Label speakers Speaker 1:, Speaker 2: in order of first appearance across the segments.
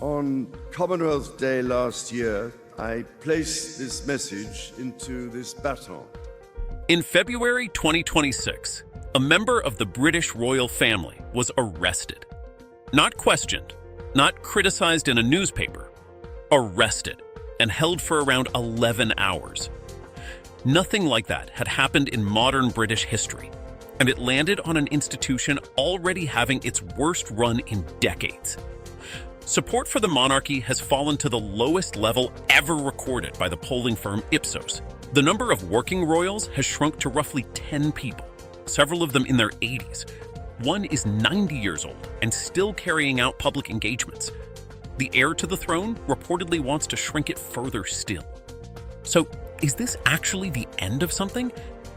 Speaker 1: On Commonwealth Day last year, I placed this message into this baton.
Speaker 2: In February 2026, a member of the British royal family was arrested. Not questioned, not criticized in a newspaper, arrested and held for around 11 hours. Nothing like that had happened in modern British history, and it landed on an institution already having its worst run in decades. Support for the monarchy has fallen to the lowest level ever recorded by the polling firm Ipsos. The number of working royals has shrunk to roughly 10 people, several of them in their 80s. One is 90 years old and still carrying out public engagements. The heir to the throne reportedly wants to shrink it further still. So, is this actually the end of something?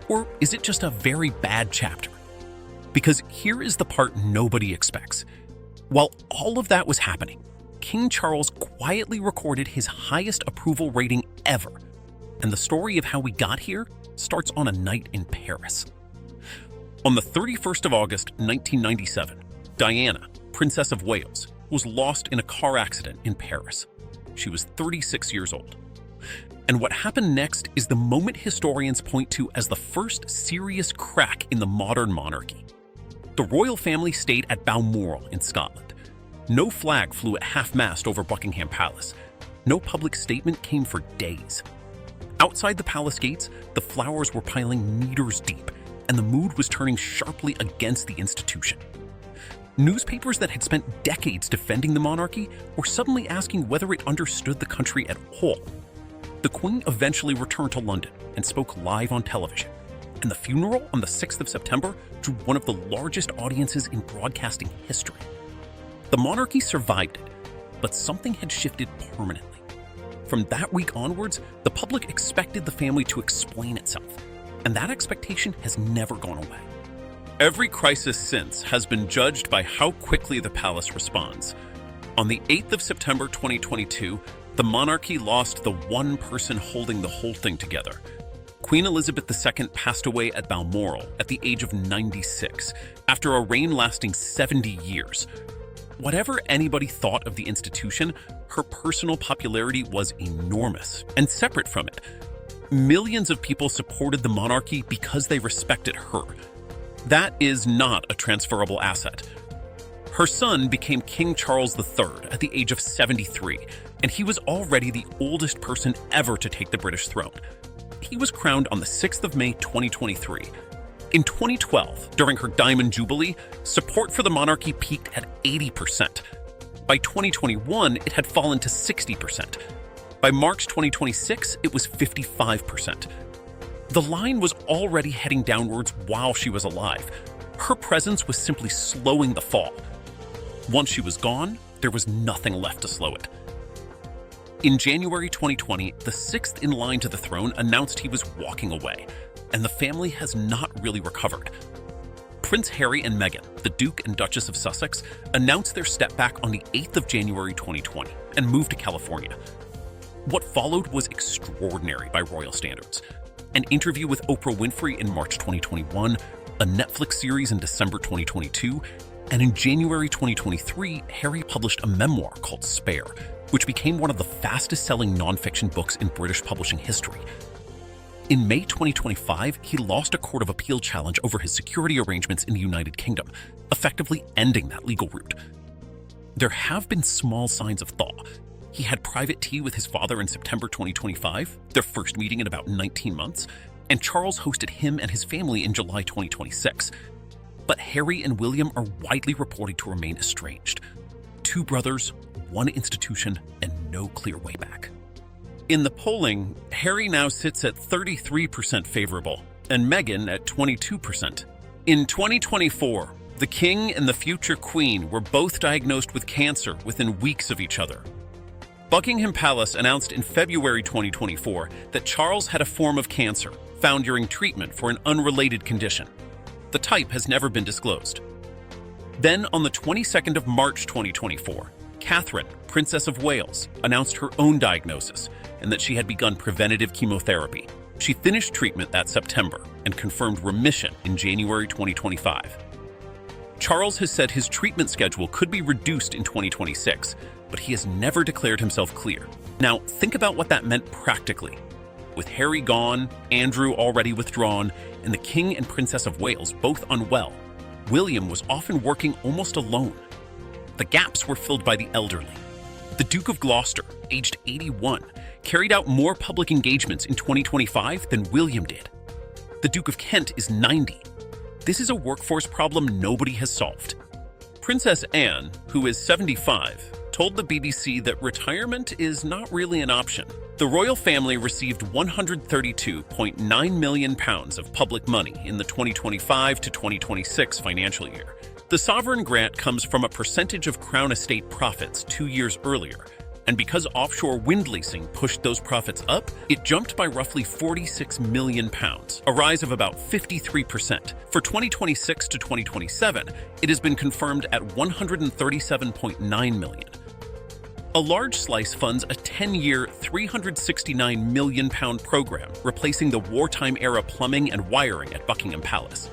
Speaker 2: Or is it just a very bad chapter? Because here is the part nobody expects. While all of that was happening, King Charles quietly recorded his highest approval rating ever. And the story of how we got here starts on a night in Paris. On the 31st of August, 1997, Diana, Princess of Wales, was lost in a car accident in Paris. She was 36 years old. And what happened next is the moment historians point to as the first serious crack in the modern monarchy. The royal family stayed at Balmoral in Scotland. No flag flew at half-mast over Buckingham Palace. No public statement came for days. Outside the palace gates, the flowers were piling meters deep, and the mood was turning sharply against the institution. Newspapers that had spent decades defending the monarchy were suddenly asking whether it understood the country at all. The Queen eventually returned to London and spoke live on television, and the funeral on the 6th of September drew one of the largest audiences in broadcasting history. The monarchy survived it, but something had shifted permanently. From that week onwards, the public expected the family to explain itself, and that expectation has never gone away. Every crisis since has been judged by how quickly the palace responds. On the 8th of September 2022, the monarchy lost the one person holding the whole thing together. Queen Elizabeth II passed away at Balmoral at the age of 96, after a reign lasting 70 years. Whatever anybody thought of the institution, her personal popularity was enormous, and separate from it, millions of people supported the monarchy because they respected her. That is not a transferable asset. Her son became King Charles III at the age of 73, and he was already the oldest person ever to take the British throne. He was crowned on the 6th of May 2023. In 2012, during her Diamond Jubilee, support for the monarchy peaked at 80%. By 2021, it had fallen to 60%. By March 2026, it was 55%. The line was already heading downwards while she was alive. Her presence was simply slowing the fall. Once she was gone, there was nothing left to slow it. In January 2020, the sixth in line to the throne announced he was walking away, and the family has not really recovered. Prince Harry and Meghan, the Duke and Duchess of Sussex, announced their step back on the 8th of January 2020 and moved to California. What followed was extraordinary by royal standards. An interview with Oprah Winfrey in March 2021, a Netflix series in December 2022, and in January 2023, Harry published a memoir called Spare, which became one of the fastest-selling nonfiction books in British publishing history. In May 2025, he lost a court of appeal challenge over his security arrangements in the United Kingdom, effectively ending that legal route. There have been small signs of thaw. He had private tea with his father in September 2025, their first meeting in about 19 months, and Charles hosted him and his family in July 2026. But Harry and William are widely reported to remain estranged. Two brothers, one institution, and no clear way back. In the polling, Harry now sits at 33% favorable, and Meghan at 22%. In 2024, the king and the future queen were both diagnosed with cancer within weeks of each other. Buckingham Palace announced in February 2024 that Charles had a form of cancer found during treatment for an unrelated condition. The type has never been disclosed. Then, on the 22nd of March 2024, Catherine, Princess of Wales, announced her own diagnosis and that she had begun preventative chemotherapy. She finished treatment that September and confirmed remission in January 2025. Charles has said his treatment schedule could be reduced in 2026, but he has never declared himself clear. Now, think about what that meant practically. With Harry gone, Andrew already withdrawn, and the King and Princess of Wales both unwell, William was often working almost alone. The gaps were filled by the elderly. The Duke of Gloucester, aged 81, carried out more public engagements in 2025 than William did. The Duke of Kent is 90. This is a workforce problem nobody has solved. Princess Anne, who is 75, told the BBC that retirement is not really an option. The royal family received £132.9 million of public money in the 2025 to 2026 financial year. The sovereign grant comes from a percentage of Crown Estate profits 2 years earlier, and because offshore wind leasing pushed those profits up, it jumped by roughly £46 million, a rise of about 53%. For 2026 to 2027, it has been confirmed at £137.9 million. A large slice funds a 10-year, £369 million program replacing the wartime-era plumbing and wiring at Buckingham Palace.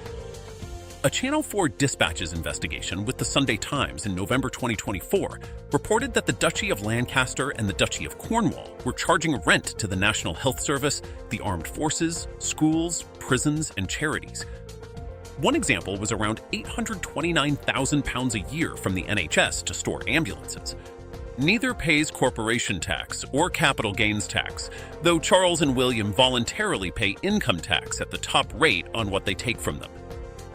Speaker 2: A Channel 4 dispatches investigation with the Sunday Times in November 2024 reported that the Duchy of Lancaster and the Duchy of Cornwall were charging rent to the National Health Service, the armed forces, schools, prisons, and charities. One example was around £829,000 a year from the NHS to store ambulances. Neither pays corporation tax or capital gains tax, though Charles and William voluntarily pay income tax at the top rate on what they take from them.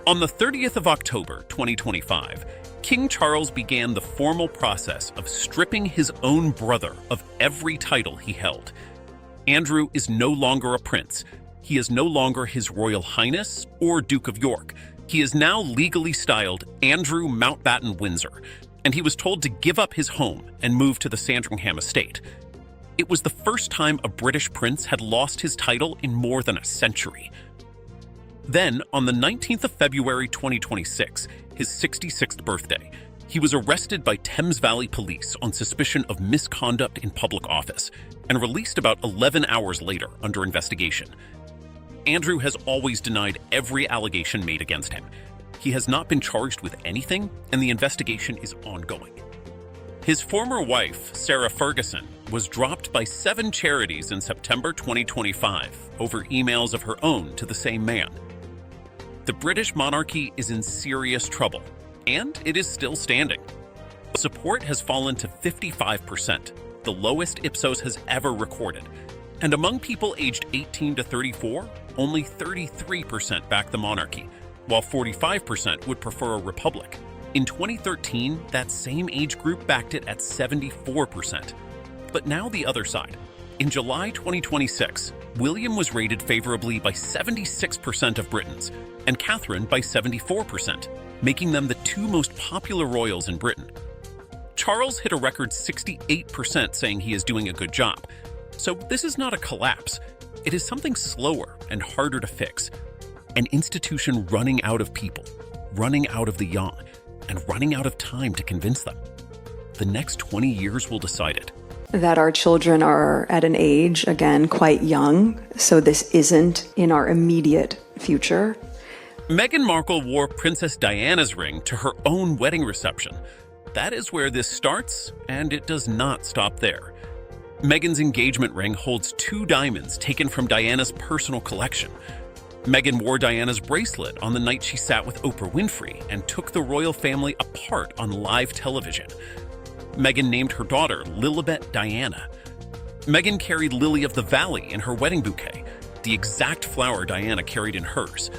Speaker 2: On the 30th of October 2025, King Charles began the formal process of stripping his own brother of every title he held. Andrew is no longer a prince. He is no longer His Royal Highness or Duke of York. He is now legally styled Andrew Mountbatten Windsor, and he was told to give up his home and move to the Sandringham estate. It was the first time a British prince had lost his title in more than a century. Then, on the 19th of February 2026, his 66th birthday, he was arrested by Thames Valley Police on suspicion of misconduct in public office and released about 11 hours later under investigation. Andrew has always denied every allegation made against him. He has not been charged with anything, and the investigation is ongoing. His former wife, Sarah Ferguson, was dropped by 7 charities in September 2025 over emails of her own to the same man. The British monarchy is in serious trouble, and it is still standing. Support has fallen to 55%, the lowest Ipsos has ever recorded. And among people aged 18 to 34, only 33% back the monarchy, while 45% would prefer a republic. In 2013, that same age group backed it at 74%. But now the other side. In July 2026, William was rated favorably by 76% of Britons, and Catherine by 74%, making them the 2 most popular royals in Britain. Charles hit a record 68% saying he is doing a good job. So this is not a collapse. It is something slower and harder to fix. An institution running out of people, running out of the young, and running out of time to convince them. The next 20 years will decide it.
Speaker 3: That our children are at an age, again, quite young, so this isn't in our immediate future.
Speaker 2: Meghan Markle wore Princess Diana's ring to her own wedding reception. That is where this starts, and it does not stop there. Meghan's engagement ring holds 2 diamonds taken from Diana's personal collection. Meghan wore Diana's bracelet on the night she sat with Oprah Winfrey and took the royal family apart on live television. Meghan named her daughter Lilibet Diana. Meghan carried Lily of the Valley in her wedding bouquet, the exact flower Diana carried in hers.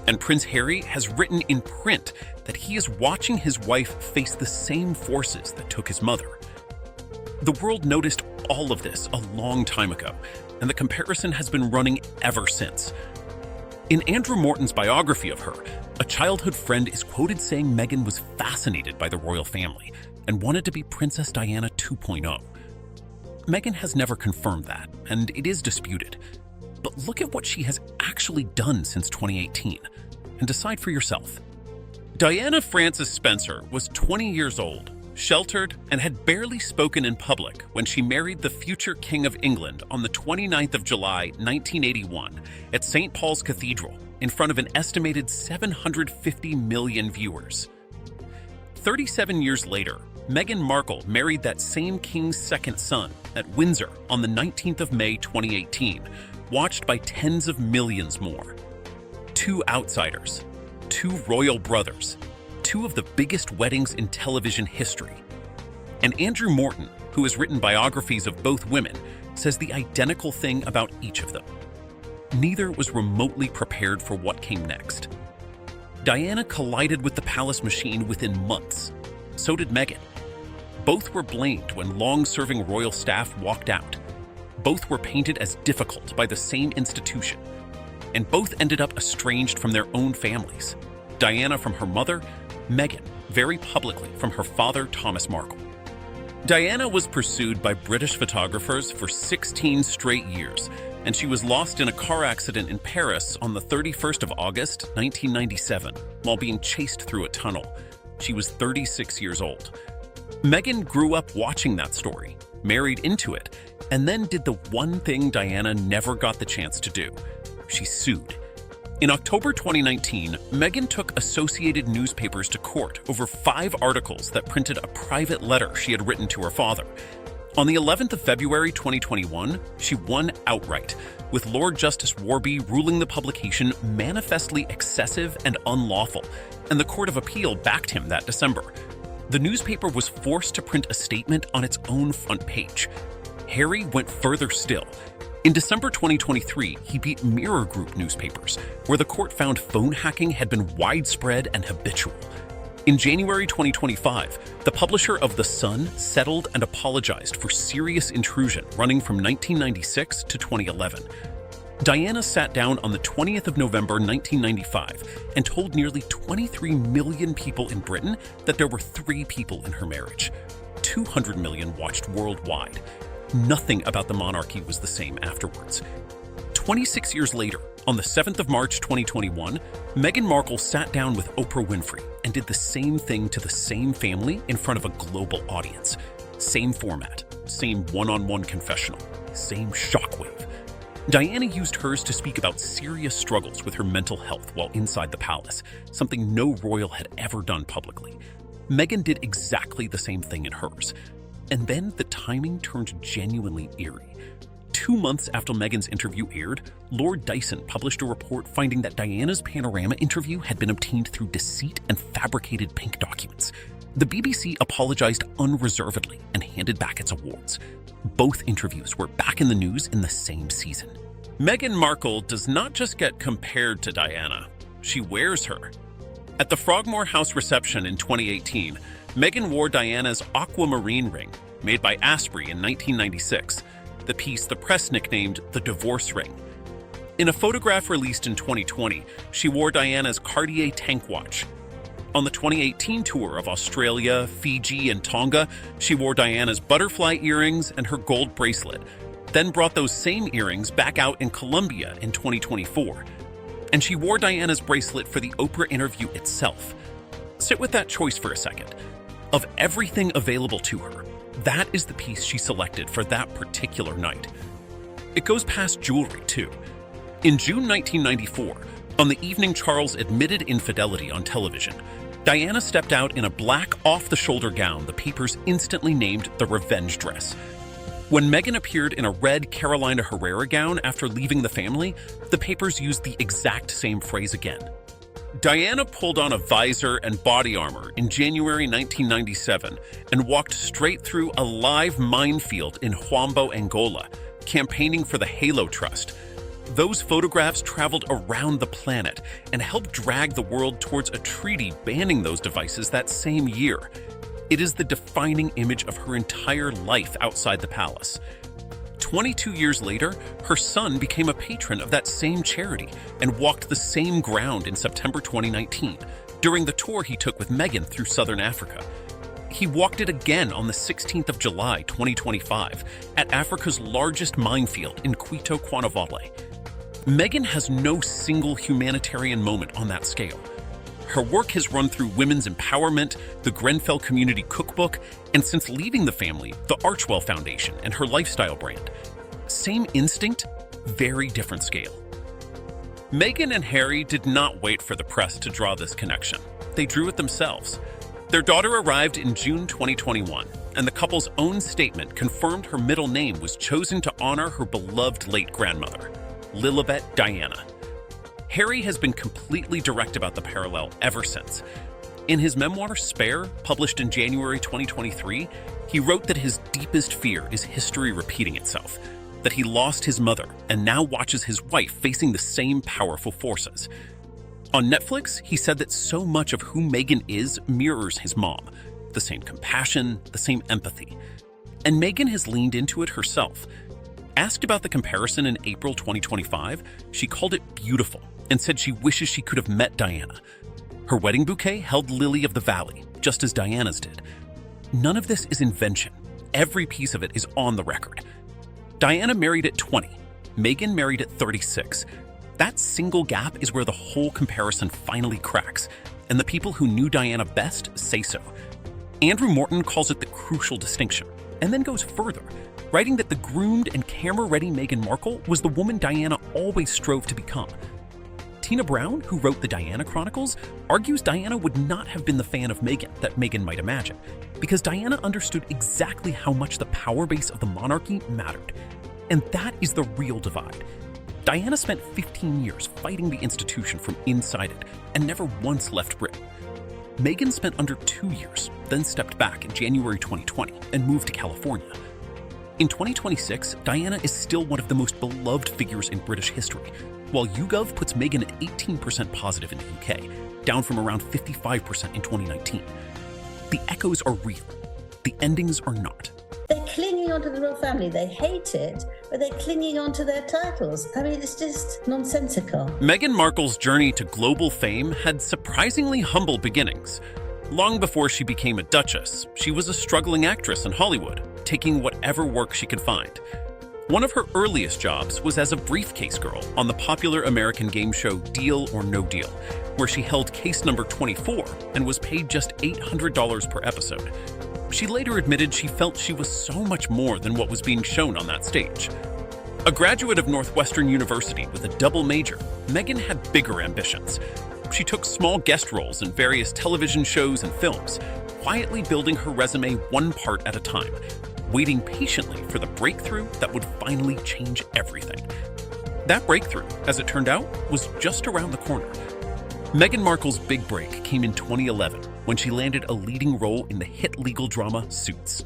Speaker 2: And Prince Harry has written in print that he is watching his wife face the same forces that took his mother. The world noticed all of this a long time ago, and the comparison has been running ever since. In Andrew Morton's biography of her, a childhood friend is quoted saying Meghan was fascinated by the royal family and wanted to be Princess Diana 2.0. Meghan has never confirmed that, and it is disputed. But look at what she has actually done since 2018, and decide for yourself. Diana Frances Spencer was 20 years old, sheltered, and had barely spoken in public when she married the future King of England on the 29th of July, 1981, at St. Paul's Cathedral, in front of an estimated 750 million viewers. 37 years later, Meghan Markle married that same king's second son at Windsor on the 19th of May 2018, watched by tens of millions more. Two outsiders, two royal brothers, two of the biggest weddings in television history. And Andrew Morton, who has written biographies of both women, says the identical thing about each of them. Neither was remotely prepared for what came next. Diana collided with the palace machine within months. So did Meghan. Both were blamed when long-serving royal staff walked out. Both were painted as difficult by the same institution. And both ended up estranged from their own families. Diana from her mother, Meghan very publicly from her father, Thomas Markle. Diana was pursued by British photographers for 16 straight years, and she was lost in a car accident in Paris on the 31st of August, 1997, while being chased through a tunnel. She was 36 years old. Meghan grew up watching that story, married into it, and then did the one thing Diana never got the chance to do. She sued. In October 2019, Meghan took Associated Newspapers to court over 5 articles that printed a private letter she had written to her father. On the 11th of February 2021, she won outright, with Lord Justice Warby ruling the publication manifestly excessive and unlawful, and the Court of Appeal backed him that December. The newspaper was forced to print a statement on its own front page. Harry went further still. In December 2023, he beat Mirror Group newspapers, where the court found phone hacking had been widespread and habitual. In January 2025, the publisher of The Sun settled and apologized for serious intrusion running from 1996 to 2011. Diana sat down on the 20th of November 1995 and told nearly 23 million people in Britain that there were 3 people in her marriage. 200 million watched worldwide. Nothing about the monarchy was the same afterwards. 26 years later, on the 7th of March 2021, Meghan Markle sat down with Oprah Winfrey and did the same thing to the same family in front of a global audience. Same format, same one-on-one confessional, same shockwave. Diana used hers to speak about serious struggles with her mental health while inside the palace, something no royal had ever done publicly. Meghan did exactly the same thing in hers. And then the timing turned genuinely eerie. 2 months after Meghan's interview aired, Lord Dyson published a report finding that Diana's Panorama interview had been obtained through deceit and fabricated pink documents. The BBC apologized unreservedly and handed back its awards. Both interviews were back in the news in the same season. Meghan Markle does not just get compared to Diana, she wears her. At the Frogmore House reception in 2018, Meghan wore Diana's aquamarine ring, made by Asprey in 1996, the piece the press nicknamed the divorce ring. In a photograph released in 2020, she wore Diana's Cartier tank watch. On the 2018 tour of Australia, Fiji, and Tonga, she wore Diana's butterfly earrings and her gold bracelet, then brought those same earrings back out in Colombia in 2024. And she wore Diana's bracelet for the Oprah interview itself. Sit with that choice for a second. Of everything available to her, that is the piece she selected for that particular night. It goes past jewelry, too. In June 1994, on the evening Charles admitted infidelity on television, Diana stepped out in a black off-the-shoulder gown the papers instantly named the revenge dress. When Meghan appeared in a red Carolina Herrera gown after leaving the family, the papers used the exact same phrase again. Diana pulled on a visor and body armor in January 1997 and walked straight through a live minefield in Huambo, Angola, campaigning for the Halo Trust. Those photographs traveled around the planet and helped drag the world towards a treaty banning those devices that same year. It is the defining image of her entire life outside the palace. 22 years later, her son became a patron of that same charity and walked the same ground in September 2019, during the tour he took with Meghan through southern Africa. He walked it again on the 16th of July 2025 at Africa's largest minefield in Quito, Cuanavale. Meghan has no single humanitarian moment on that scale. Her work has run through women's empowerment, the Grenfell Community Cookbook, and since leaving the family, the Archwell Foundation and her lifestyle brand. Same instinct, very different scale. Meghan and Harry did not wait for the press to draw this connection. They drew it themselves. Their daughter arrived in June 2021, and the couple's own statement confirmed her middle name was chosen to honor her beloved late grandmother, Lilibet Diana. Harry has been completely direct about the parallel ever since. In his memoir, Spare, published in January 2023, he wrote that his deepest fear is history repeating itself, that he lost his mother and now watches his wife facing the same powerful forces. On Netflix, he said that so much of who Meghan is mirrors his mom, the same compassion, the same empathy. And Meghan has leaned into it herself. Asked about the comparison in April 2025, she called it beautiful and said she wishes she could have met Diana. Her wedding bouquet held Lily of the Valley, just as Diana's did. None of this is invention. Every piece of it is on the record. Diana married at 20. Meghan married at 36. That single gap is where the whole comparison finally cracks, and the people who knew Diana best say so. Andrew Morton calls it the crucial distinction, and then goes further, writing that the groomed and camera-ready Meghan Markle was the woman Diana always strove to become. Tina Brown, who wrote the Diana Chronicles, argues Diana would not have been the fan of Meghan that Meghan might imagine, because Diana understood exactly how much the power base of the monarchy mattered. And that is the real divide. Diana spent 15 years fighting the institution from inside it and never once left Britain. Meghan spent under 2 years, then stepped back in January 2020 and moved to California. In 2026, Diana is still one of the most beloved figures in British history, while YouGov puts Meghan at 18% positive in the UK, down from around 55% in 2019. The echoes are real. The endings are not.
Speaker 4: They're clinging onto the royal family. They hate it, but they're clinging onto their titles. I mean, it's just nonsensical.
Speaker 2: Meghan Markle's journey to global fame had surprisingly humble beginnings. Long before she became a duchess, she was a struggling actress in Hollywood, taking whatever work she could find. One of her earliest jobs was as a briefcase girl on the popular American game show Deal or No Deal, where she held case number 24 and was paid just $800 per episode. She later admitted she felt she was so much more than what was being shown on that stage. A graduate of Northwestern University with a double major, Meghan had bigger ambitions. She took small guest roles in various television shows and films, quietly building her resume one part at a time, waiting patiently for the breakthrough that would finally change everything. That breakthrough, as it turned out, was just around the corner. Meghan Markle's big break came in 2011 when she landed a leading role in the hit legal drama Suits.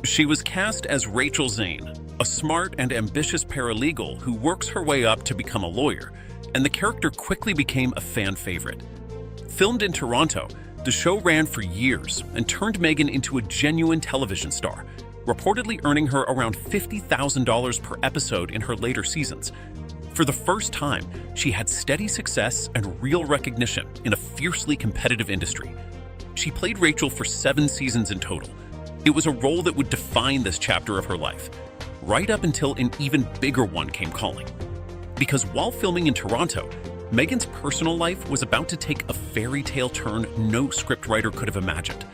Speaker 2: She was cast as Rachel Zane, a smart and ambitious paralegal who works her way up to become a lawyer, and the character quickly became a fan favorite. Filmed in Toronto, the show ran for years and turned Meghan into a genuine television star, reportedly earning her around $50,000 per episode in her later seasons. For the first time, she had steady success and real recognition in a fiercely competitive industry. She played Rachel for 7 seasons in total. It was a role that would define this chapter of her life, right up until an even bigger one came calling. Because while filming in Toronto, Meghan's personal life was about to take a fairy tale turn no scriptwriter could have imagined.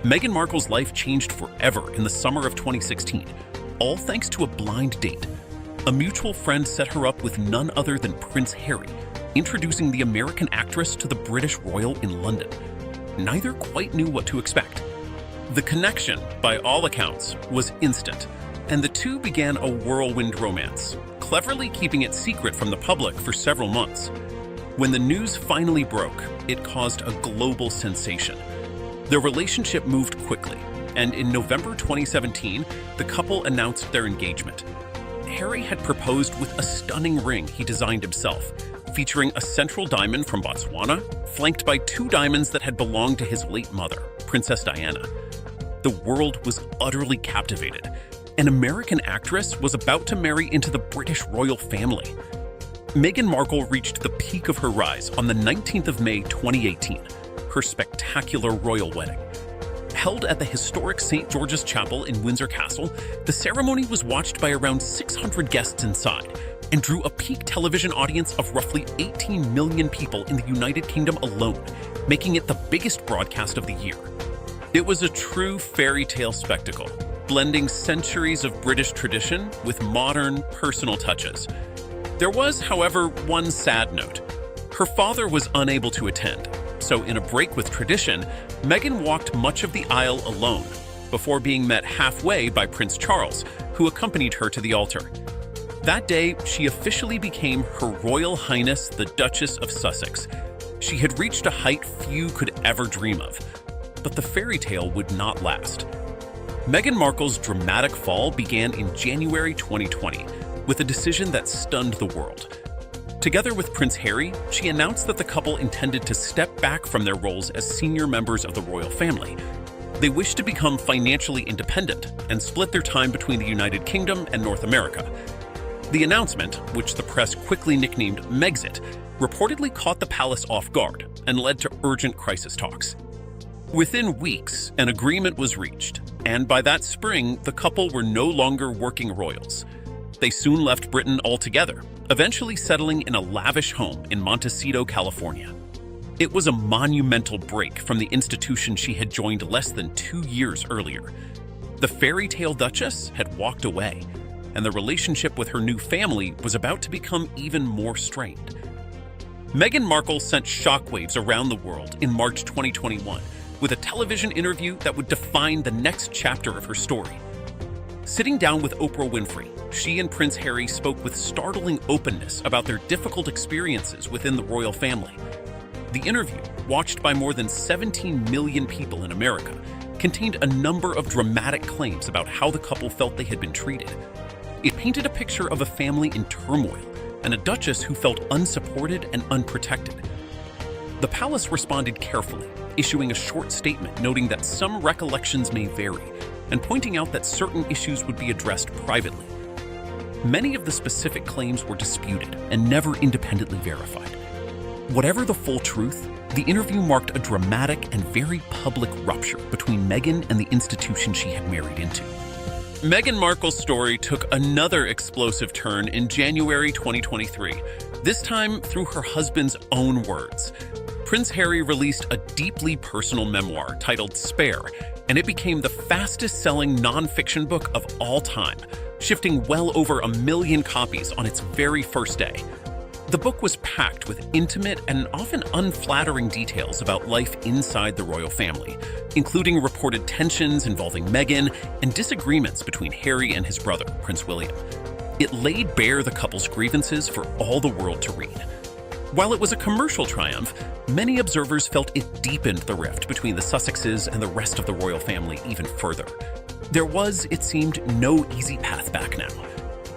Speaker 2: Meghan Markle's life changed forever in the summer of 2016, all thanks to a blind date. A mutual friend set her up with none other than Prince Harry, introducing the American actress to the British royal in London. Neither quite knew what to expect. The connection, by all accounts, was instant, and the two began a whirlwind romance, cleverly keeping it secret from the public for several months. When the news finally broke, it caused a global sensation. Their relationship moved quickly, and in November 2017, the couple announced their engagement. Harry had proposed with a stunning ring he designed himself, featuring a central diamond from Botswana, flanked by 2 diamonds that had belonged to his late mother, Princess Diana. The world was utterly captivated. An American actress was about to marry into the British royal family. Meghan Markle reached the peak of her rise on the 19th of May 2018, her spectacular royal wedding. Held at the historic St. George's Chapel in Windsor Castle, the ceremony was watched by around 600 guests inside and drew a peak television audience of roughly 18 million people in the United Kingdom alone, making it the biggest broadcast of the year. It was a true fairy tale spectacle, blending centuries of British tradition with modern, personal touches. There was, however, one sad note. Her father was unable to attend, so in a break with tradition, Meghan walked much of the aisle alone, before being met halfway by Prince Charles, who accompanied her to the altar. That day, she officially became Her Royal Highness the Duchess of Sussex. She had reached a height few could ever dream of, but the fairy tale would not last. Meghan Markle's dramatic fall began in January 2020 with a decision that stunned the world. Together with Prince Harry, she announced that the couple intended to step back from their roles as senior members of the royal family. They wished to become financially independent and split their time between the United Kingdom and North America. The announcement, which the press quickly nicknamed Megxit, reportedly caught the palace off guard and led to urgent crisis talks. Within weeks, an agreement was reached, and by that spring, the couple were no longer working royals. They soon left Britain altogether, eventually settling in a lavish home in Montecito, California. It was a monumental break from the institution she had joined less than 2 years earlier. The fairy tale Duchess had walked away, and the relationship with her new family was about to become even more strained. Meghan Markle sent shockwaves around the world in March 2021 with a television interview that would define the next chapter of her story. Sitting down with Oprah Winfrey, she and Prince Harry spoke with startling openness about their difficult experiences within the royal family. The interview, watched by more than 17 million people in America, contained a number of dramatic claims about how the couple felt they had been treated. It painted a picture of a family in turmoil and a duchess who felt unsupported and unprotected. The palace responded carefully, issuing a short statement noting that some recollections may vary and pointing out that certain issues would be addressed privately. Many of the specific claims were disputed and never independently verified. Whatever the full truth, the interview marked a dramatic and very public rupture between Meghan and the institution she had married into. Meghan Markle's story took another explosive turn in January 2023, this time through her husband's own words. Prince Harry released a deeply personal memoir titled Spare, and it became the fastest-selling nonfiction book of all time, shifting well over 1 million copies on its very first day. The book was packed with intimate and often unflattering details about life inside the royal family, including reported tensions involving Meghan and disagreements between Harry and his brother, Prince William. It laid bare the couple's grievances for all the world to read. While it was a commercial triumph, many observers felt it deepened the rift between the Sussexes and the rest of the royal family even further. There was, it seemed, no easy path back now.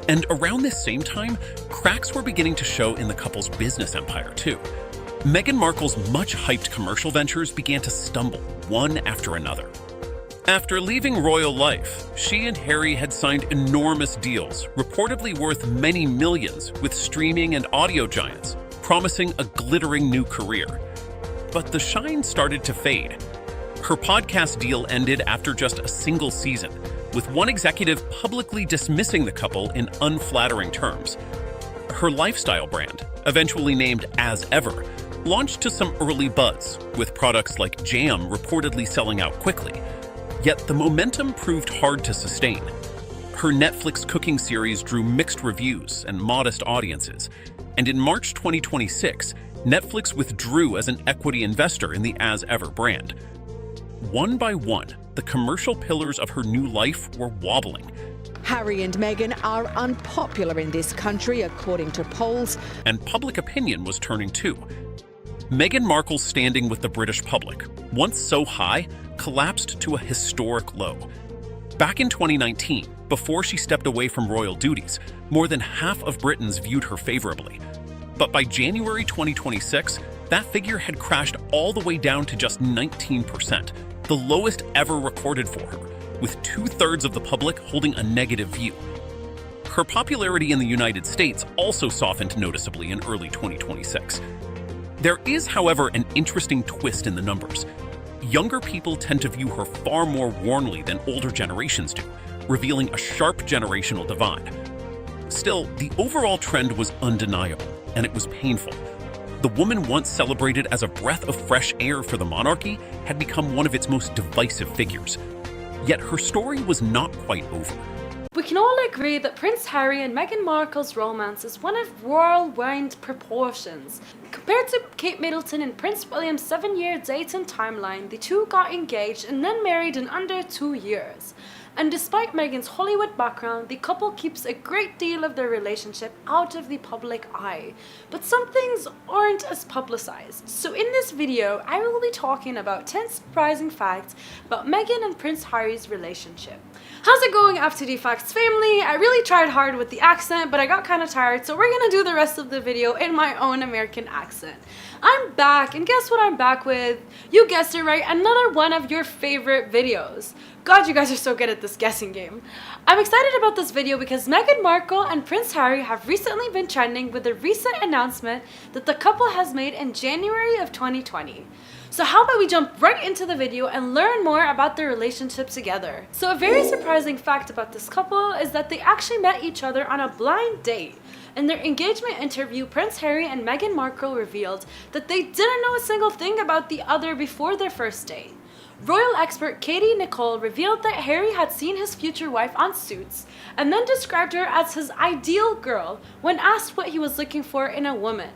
Speaker 2: And around this same time, cracks were beginning to show in the couple's business empire, too. Meghan Markle's much-hyped commercial ventures began to stumble, one after another. After leaving royal life, she and Harry had signed enormous deals, reportedly worth many millions, with streaming and audio giants, promising a glittering new career. But the shine started to fade. Her podcast deal ended after just a single season, with one executive publicly dismissing the couple in unflattering terms. Her lifestyle brand, eventually named As Ever, launched to some early buzz, with products like jam reportedly selling out quickly. Yet the momentum proved hard to sustain. Her Netflix cooking series drew mixed reviews and modest audiences, and in March 2026, Netflix withdrew as an equity investor in the As Ever brand. One by one, the commercial pillars of her new life were wobbling.
Speaker 5: Harry and Meghan are unpopular in this country, according to polls.
Speaker 2: And public opinion was turning too. Meghan Markle's standing with the British public, once so high, collapsed to a historic low. Back in 2019, before she stepped away from royal duties, more than half of Britons viewed her favorably. But by January 2026, that figure had crashed all the way down to just 19%, the lowest ever recorded for her, with 2/3 of the public holding a negative view. Her popularity in the United States also softened noticeably in early 2026. There is, however, an interesting twist in the numbers. Younger people tend to view her far more warmly than older generations do, revealing a sharp generational divide. Still, the overall trend was undeniable, and it was painful. The woman once celebrated as a breath of fresh air for the monarchy had become one of its most divisive figures. Yet her story was not quite over.
Speaker 5: We
Speaker 6: we can all agree that Prince Harry and Meghan Markle's romance is one of whirlwind proportions. Compared to Kate Middleton and Prince William's 7-year dating timeline, the two got engaged and then married in under 2 years. And despite Meghan's Hollywood background, the couple keeps a great deal of their relationship out of the public eye. But some things aren't as publicized. So in this video, I will be talking about 10 surprising facts about Meghan and Prince Harry's relationship. How's it going, After the Facts family? I really tried hard with the accent, but I got kind of tired, so we're gonna do the rest of the video in my own American accent. I'm back, and guess what I'm back with? You guessed it right, another one of your favorite videos. God, you guys are so good at this guessing game. I'm excited about this video because Meghan Markle and Prince Harry have recently been trending with a recent announcement that the couple has made in January of 2020. So how about we jump right into the video and learn more about their relationship together. So a very surprising fact about this couple is that they actually met each other on a blind date. In their engagement interview, Prince Harry and Meghan Markle revealed that they didn't know a single thing about the other before their first date. Royal expert Katie Nicole revealed that Harry had seen his future wife on Suits and then described her as his ideal girl when asked what he was looking for in a woman.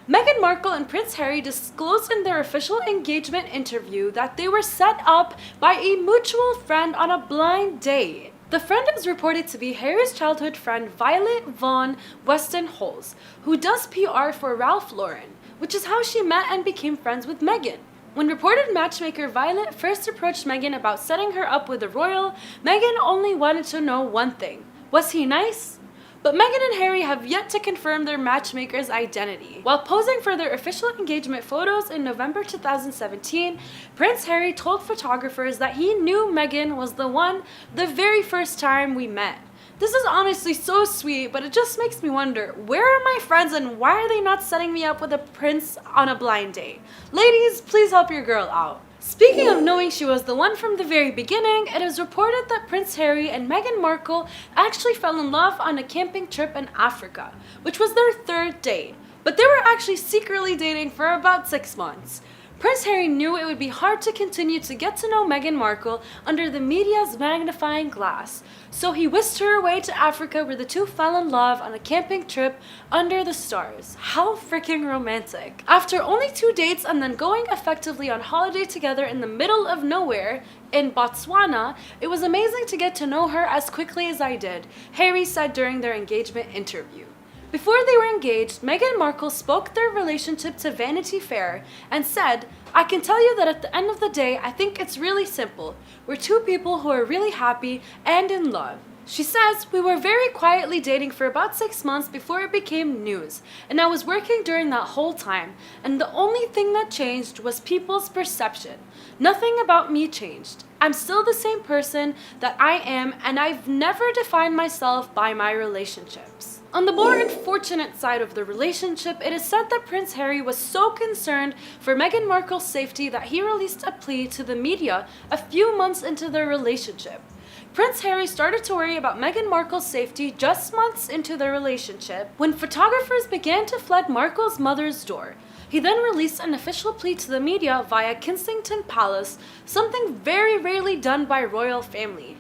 Speaker 6: Meghan Markle and Prince Harry disclosed in their official engagement interview that they were set up by a mutual friend on a blind date. The friend is reported to be Harry's childhood friend Violet Von Westenholz, who does PR for Ralph Lauren, which is how she met and became friends with Meghan. When reported matchmaker Violet first approached Meghan about setting her up with a royal, Meghan only wanted to know one thing: was he nice? But Meghan and Harry have yet to confirm their matchmaker's identity. While posing for their official engagement photos in November 2017, Prince Harry told photographers that he knew Meghan was the one the very first time we met. This is honestly so sweet, but it just makes me wonder, where are my friends and why are they not setting me up with a prince on a blind date? Ladies, please help your girl out. Speaking of knowing she was the one from the very beginning, it is reported that Prince Harry and Meghan Markle actually fell in love on a camping trip in Africa, which was their third date. But they were actually secretly dating for about 6 months. Prince Harry knew it would be hard to continue to get to know Meghan Markle under the media's magnifying glass, so he whisked her away to Africa where the two fell in love on a camping trip under the stars. How freaking romantic. After only 2 dates and then going effectively on holiday together in the middle of nowhere in Botswana, it was amazing to get to know her as quickly as I did, Harry said during their engagement interview. Before they were engaged, Meghan Markle spoke their relationship to Vanity Fair and said, "I can tell you that at the end of the day, I think it's really simple. We're two people who are really happy and in love." She says, "We were very quietly dating for about 6 months before it became news, and I was working during that whole time, and the only thing that changed was people's perception. Nothing about me changed. I'm still the same person that I am, and I've never defined myself by my relationships." On the more unfortunate side of the relationship, it is said that Prince Harry was so concerned for Meghan Markle's safety that he released a plea to the media a few months into their relationship. Prince Harry started to worry about Meghan Markle's safety just months into their relationship when photographers began to flood Markle's mother's door. He then released an official plea to the media via Kensington Palace, something very rarely done by royal family.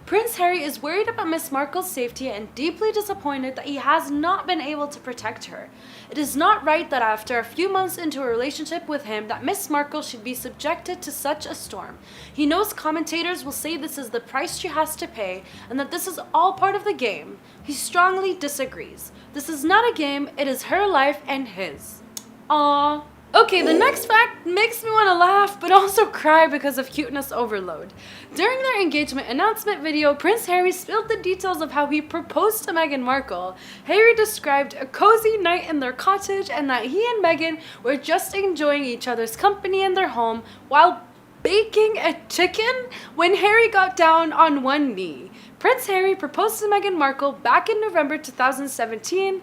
Speaker 6: Prince Harry is worried about Miss Markle's safety and deeply disappointed that he has not been able to protect her. It is not right that after a few months into a relationship with him that Miss Markle should be subjected to such a storm. He knows commentators will say this is the price she has to pay and that this is all part of the game. He strongly disagrees. This is not a game, it is her life and his. Aww. Okay, the next fact makes me want to laugh but also cry because of cuteness overload. During their engagement announcement video, Prince Harry spilled the details of how he proposed to Meghan Markle. Harry described a cozy night in their cottage and that he and Meghan were just enjoying each other's company in their home while baking a chicken when Harry got down on one knee. Prince Harry proposed to Meghan Markle back in November 2017.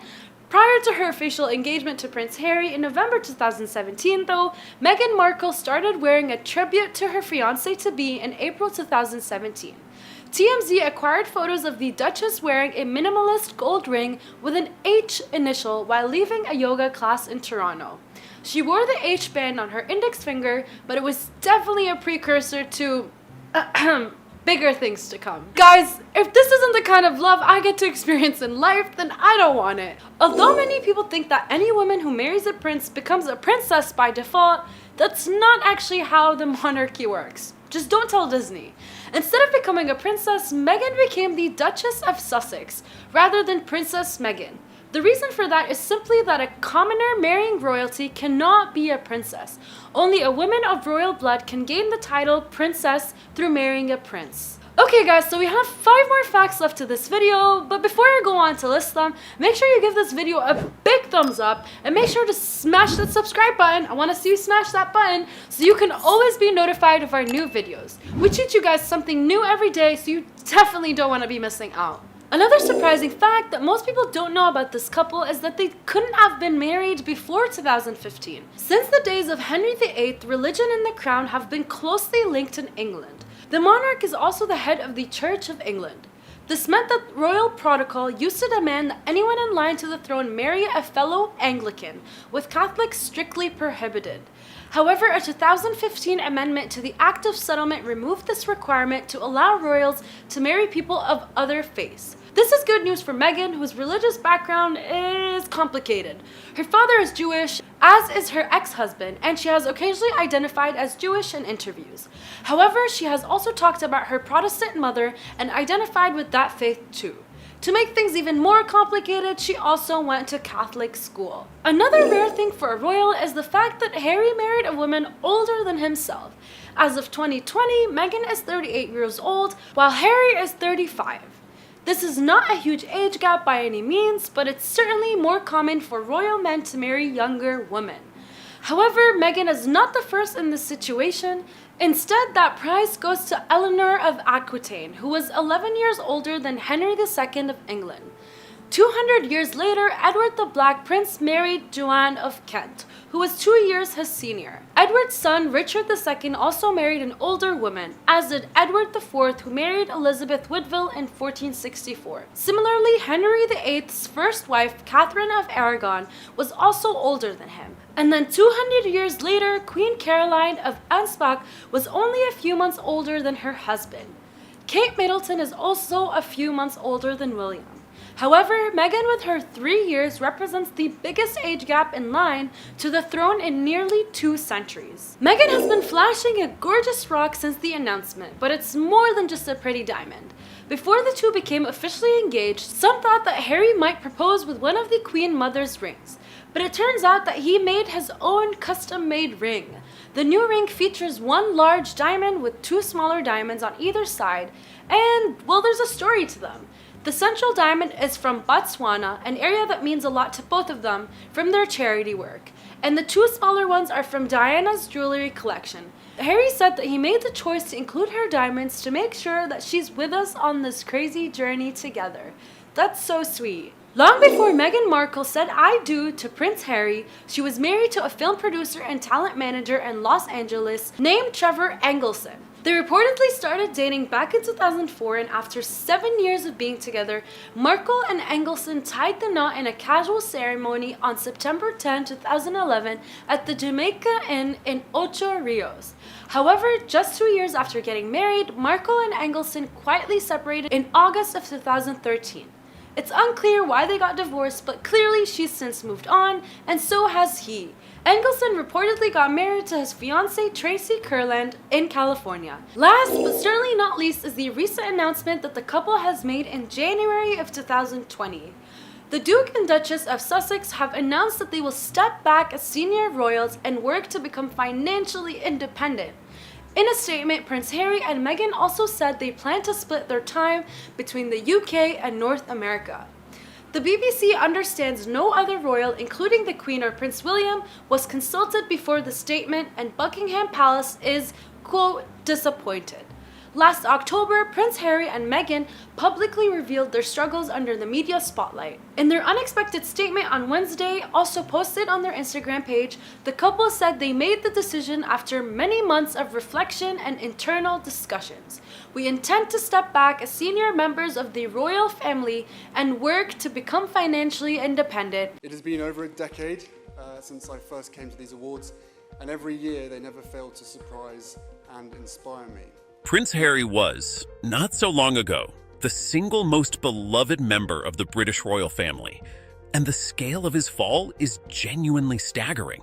Speaker 6: Prior to her official engagement to Prince Harry in November 2017, though, Meghan Markle started wearing a tribute to her fiancé-to-be in April 2017. TMZ acquired photos of the Duchess wearing a minimalist gold ring with an H initial while leaving a yoga class in Toronto. She wore the H band on her index finger, but it was definitely a precursor to bigger things to come. Guys, if this isn't the kind of love I get to experience in life, then I don't want it. Although many people think that any woman who marries a prince becomes a princess by default, that's not actually how the monarchy works. Just don't tell Disney. Instead of becoming a princess, Meghan became the Duchess of Sussex, rather than Princess Meghan. The reason for that is simply that a commoner marrying royalty cannot be a princess. Only a woman of royal blood can gain the title princess through marrying a prince. Okay guys, so we have 5 more facts left to this video, but before I go on to list them, make sure you give this video a big thumbs up and make sure to smash that subscribe button. I want to see you smash that button so you can always be notified of our new videos. We teach you guys something new every day, so you definitely don't want to be missing out. Another surprising fact that most people don't know about this couple is that they couldn't have been married before 2015. Since the days of Henry VIII, religion and the crown have been closely linked in England. The monarch is also the head of the Church of England. This meant that royal protocol used to demand that anyone in line to the throne marry a fellow Anglican, with Catholics strictly prohibited. However, a 2015 amendment to the Act of Settlement removed this requirement to allow royals to marry people of other faiths. This is good news for Meghan, whose religious background is complicated. Her father is Jewish, as is her ex-husband, and she has occasionally identified as Jewish in interviews. However, she has also talked about her Protestant mother and identified with that faith too. To make things even more complicated, she also went to Catholic school. Another rare thing for a royal is the fact that Harry married a woman older than himself. As of 2020, Meghan is 38 years old, while Harry is 35. This is not a huge age gap by any means, but it's certainly more common for royal men to marry younger women. However, Meghan is not the first in this situation. Instead, that prize goes to Eleanor of Aquitaine, who was 11 years older than Henry II of England. 200 years later, Edward the Black Prince married Joanne of Kent, who was 2 years his senior. Edward's son, Richard II, also married an older woman, as did Edward IV, who married Elizabeth Woodville in 1464. Similarly, Henry VIII's first wife, Catherine of Aragon, was also older than him. And then 200 years later, Queen Caroline of Ansbach was only a few months older than her husband. Kate Middleton is also a few months older than William. However, Meghan with her 3 years represents the biggest age gap in line to the throne in nearly 2 centuries. Meghan has been flashing a gorgeous rock since the announcement, but it's more than just a pretty diamond. Before the two became officially engaged, some thought that Harry might propose with one of the Queen Mother's rings, but it turns out that he made his own custom-made ring. The new ring features 1 large diamond with 2 smaller diamonds on either side, and, well, there's a story to them. The central diamond is from Botswana, an area that means a lot to both of them from their charity work, and the 2 smaller ones are from Diana's jewelry collection. Harry said that he made the choice to include her diamonds to make sure that she's with us on this crazy journey together. That's so sweet. Long before Meghan Markle said "I do" to Prince Harry, she was married to a film producer and talent manager in Los Angeles named Trevor Engelson. They reportedly started dating back in 2004, and after 7 years of being together, Markle and Engelson tied the knot in a casual ceremony on September 10, 2011 at the Jamaica Inn in Ocho Rios. However, just 2 years after getting married, Markle and Engelson quietly separated in August of 2013. It's unclear why they got divorced, but clearly she's since moved on, and so has he. Engelson reportedly got married to his fiancée Tracy Kurland in California. Last but certainly not least is the recent announcement that the couple has made in January of 2020. The Duke and Duchess of Sussex have announced that they will step back as senior royals and work to become financially independent. In a statement, Prince Harry and Meghan also said they plan to split their time between the UK and North America. The BBC understands no other royal, including the Queen or Prince William, was consulted before the statement, and Buckingham Palace is, quote, disappointed. Last October, Prince Harry and Meghan publicly revealed their struggles under the media spotlight. In their unexpected statement on Wednesday, also posted on their Instagram page, the couple said they made the decision after many months of reflection and internal discussions. We intend to step back as senior members of the royal family and work to become financially independent.
Speaker 7: It has been over a decade since I first came to these awards, and every year they never fail to surprise and inspire me.
Speaker 2: Prince Harry was, not so long ago, the single most beloved member of the British royal family, and the scale of his fall is genuinely staggering.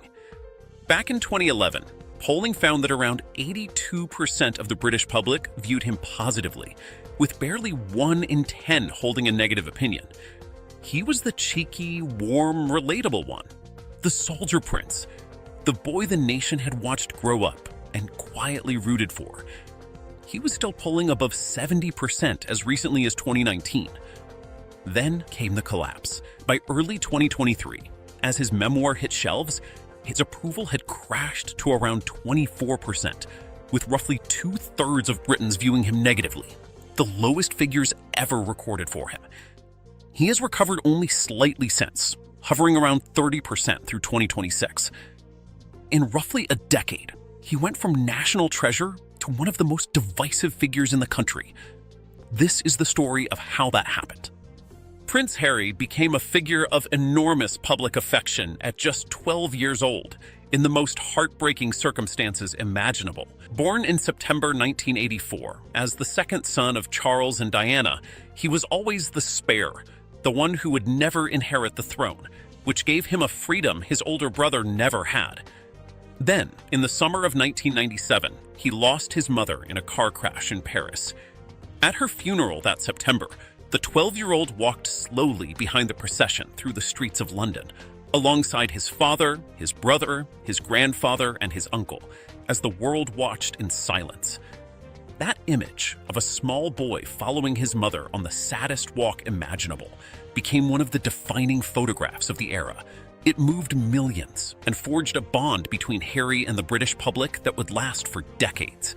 Speaker 2: Back in 2011, polling found that around 82% of the British public viewed him positively, with barely 1 in 10 holding a negative opinion. He was the cheeky, warm, relatable one, the soldier prince, the boy the nation had watched grow up and quietly rooted for. He was still polling above 70% as recently as 2019. Then came the collapse. By early 2023, as his memoir hit shelves, his approval had crashed to around 24%, with roughly 2/3 of Britons viewing him negatively, the lowest figures ever recorded for him. He has recovered only slightly since, hovering around 30% through 2026. In roughly a decade, he went from national treasure to one of the most divisive figures in the country. This is the story of how that happened. Prince Harry became a figure of enormous public affection at just 12 years old, in the most heartbreaking circumstances imaginable. Born in September 1984, as the second son of Charles and Diana, he was always the spare, the one who would never inherit the throne, which gave him a freedom his older brother never had. Then, in the summer of 1997, he lost his mother in a car crash in Paris. At her funeral that September, the 12-year-old walked slowly behind the procession through the streets of London, alongside his father, his brother, his grandfather, and his uncle, as the world watched in silence. That image of a small boy following his mother on the saddest walk imaginable became one of the defining photographs of the era. It moved millions and forged a bond between Harry and the British public that would last for decades.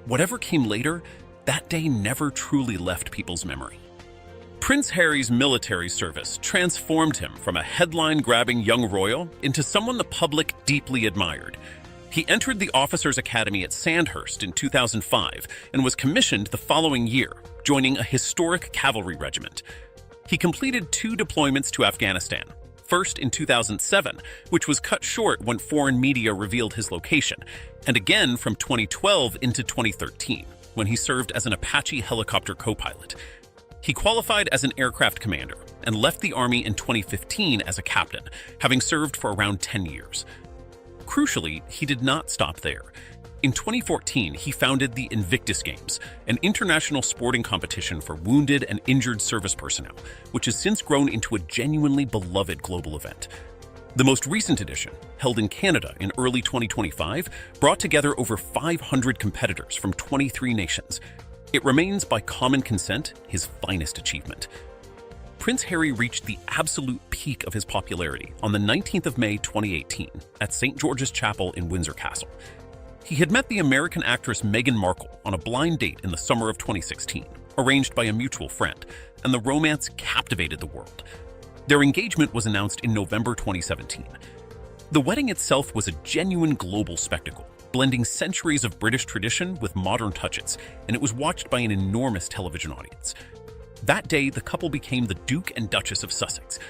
Speaker 2: Whatever came later, that day never truly left people's memory. Prince Harry's military service transformed him from a headline-grabbing young royal into someone the public deeply admired. He entered the Officers' Academy at Sandhurst in 2005 and was commissioned the following year, joining a historic cavalry regiment. He completed 2 deployments to Afghanistan, first in 2007, which was cut short when foreign media revealed his location, and again from 2012 into 2013, when he served as an Apache helicopter co-pilot. He qualified as an aircraft commander and left the Army in 2015 as a captain, having served for around 10 years. Crucially, he did not stop there. In 2014, he founded the Invictus Games, an international sporting competition for wounded and injured service personnel, which has since grown into a genuinely beloved global event. The most recent edition, held in Canada in early 2025, brought together over 500 competitors from 23 nations. It remains, by common consent, his finest achievement. Prince Harry reached the absolute peak of his popularity on the 19th of May 2018 at St. George's Chapel in Windsor Castle. He had met the American actress Meghan Markle on a blind date in the summer of 2016, arranged by a mutual friend, and the romance captivated the world. Their engagement was announced in November 2017. The wedding itself was a genuine global spectacle, blending centuries of British tradition with modern touches, and it was watched by an enormous television audience. That day, the couple became the Duke and Duchess of Sussex.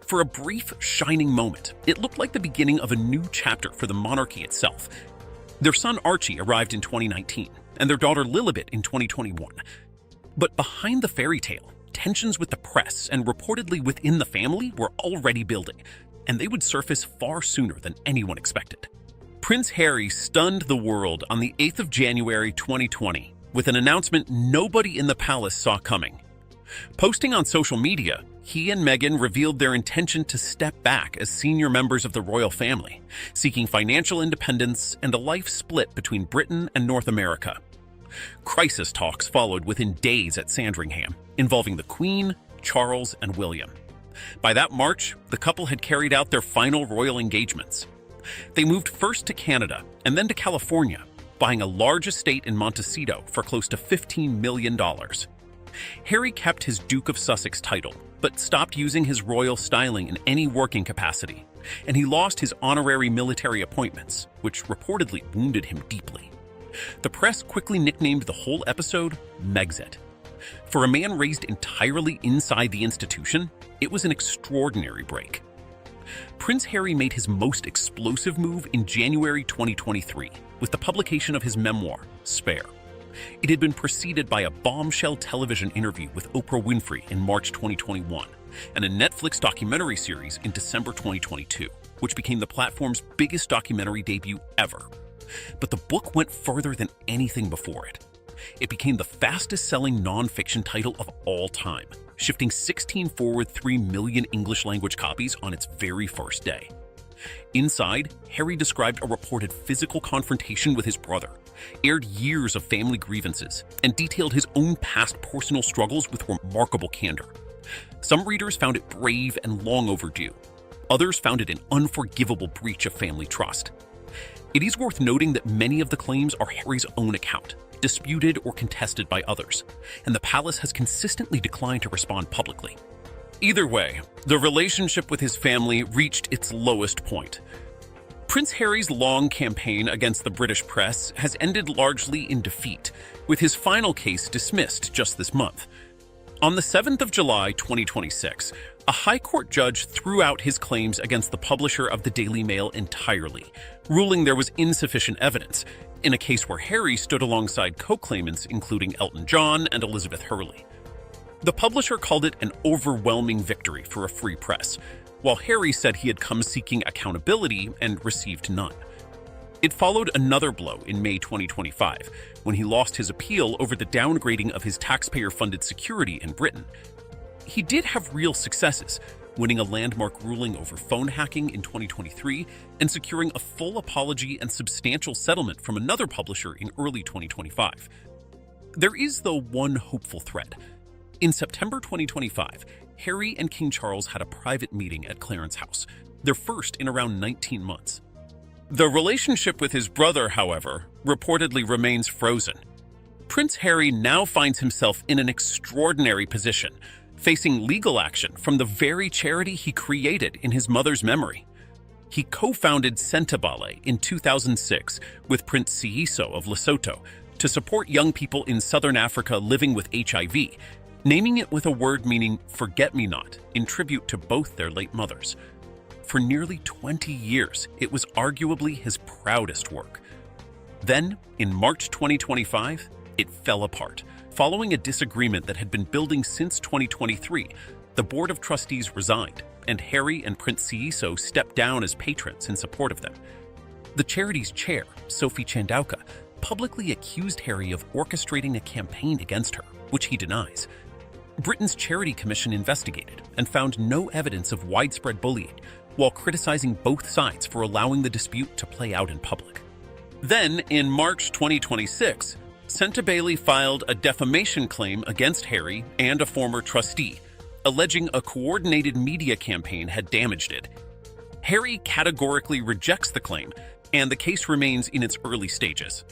Speaker 2: For a brief, shining moment, it looked like the beginning of a new chapter for the monarchy itself. Their son Archie arrived in 2019, and their daughter Lilibet in 2021. But behind the fairy tale, tensions with the press and reportedly within the family were already building, and they would surface far sooner than anyone expected. Prince Harry stunned the world on the 8th of January 2020 with an announcement nobody in the palace saw coming. Posting on social media, he and Meghan revealed their intention to step back as senior members of the royal family, seeking financial independence and a life split between Britain and North America. Crisis talks followed within days at Sandringham, involving the Queen, Charles, and William. By that March, the couple had carried out their final royal engagements. They moved first to Canada and then to California, buying a large estate in Montecito for close to $15 million. Harry kept his Duke of Sussex title, but stopped using his royal styling in any working capacity, and he lost his honorary military appointments, which reportedly wounded him deeply. The press quickly nicknamed the whole episode Megxit. For a man raised entirely inside the institution, it was an extraordinary break. Prince Harry made his most explosive move in January 2023 with the publication of his memoir, Spare. It had been preceded by a bombshell television interview with Oprah Winfrey in March 2021 and a Netflix documentary series in December 2022, which became the platform's biggest documentary debut ever. But the book went further than anything before it. It became the fastest-selling non-fiction title of all time, shifting 16 forward 3 million English-language copies on its very first day. Inside, Harry described a reported physical confrontation with his brother, aired years of family grievances, and detailed his own past personal struggles with remarkable candor. Some readers found it brave and long overdue. Others found it an unforgivable breach of family trust. It is worth noting that many of the claims are Harry's own account, disputed or contested by others, and the palace has consistently declined to respond publicly. Either way, the relationship with his family reached its lowest point. Prince Harry's long campaign against the British press has ended largely in defeat, with his final case dismissed just this month. On the 7th of July 2026, a High Court judge threw out his claims against the publisher of the Daily Mail entirely, ruling there was insufficient evidence, in a case where Harry stood alongside co-claimants including Elton John and Elizabeth Hurley. The publisher called it an overwhelming victory for a free press, while Harry said he had come seeking accountability and received none. It followed another blow in May 2025, when he lost his appeal over the downgrading of his taxpayer-funded security in Britain. He did have real successes, winning a landmark ruling over phone hacking in 2023 and securing a full apology and substantial settlement from another publisher in early 2025. There is, though, one hopeful thread. In September 2025, Harry and King Charles had a private meeting at Clarence House, their first in around 19 months. The relationship with his brother, however, reportedly remains frozen. Prince Harry now finds himself in an extraordinary position, facing legal action from the very charity he created in his mother's memory. He co-founded Sentabale in 2006 with Prince Siyiso of Lesotho to support young people in southern Africa living with HIV, naming it with a word meaning forget-me-not in tribute to both their late mothers. For nearly 20 years, it was arguably his proudest work. Then, in March 2025, it fell apart. Following a disagreement that had been building since 2023, the Board of Trustees resigned, and Harry and Prince Siyiso stepped down as patrons in support of them. The charity's chair, Sophie Chandauka, publicly accused Harry of orchestrating a campaign against her, which he denies. Britain's Charity Commission investigated and found no evidence of widespread bullying, while criticizing both sides for allowing the dispute to play out in public. Then, in March 2026, Sentabale filed a defamation claim against Harry and a former trustee, alleging a coordinated media campaign had damaged it. Harry categorically rejects the claim, and the case remains in its early stages.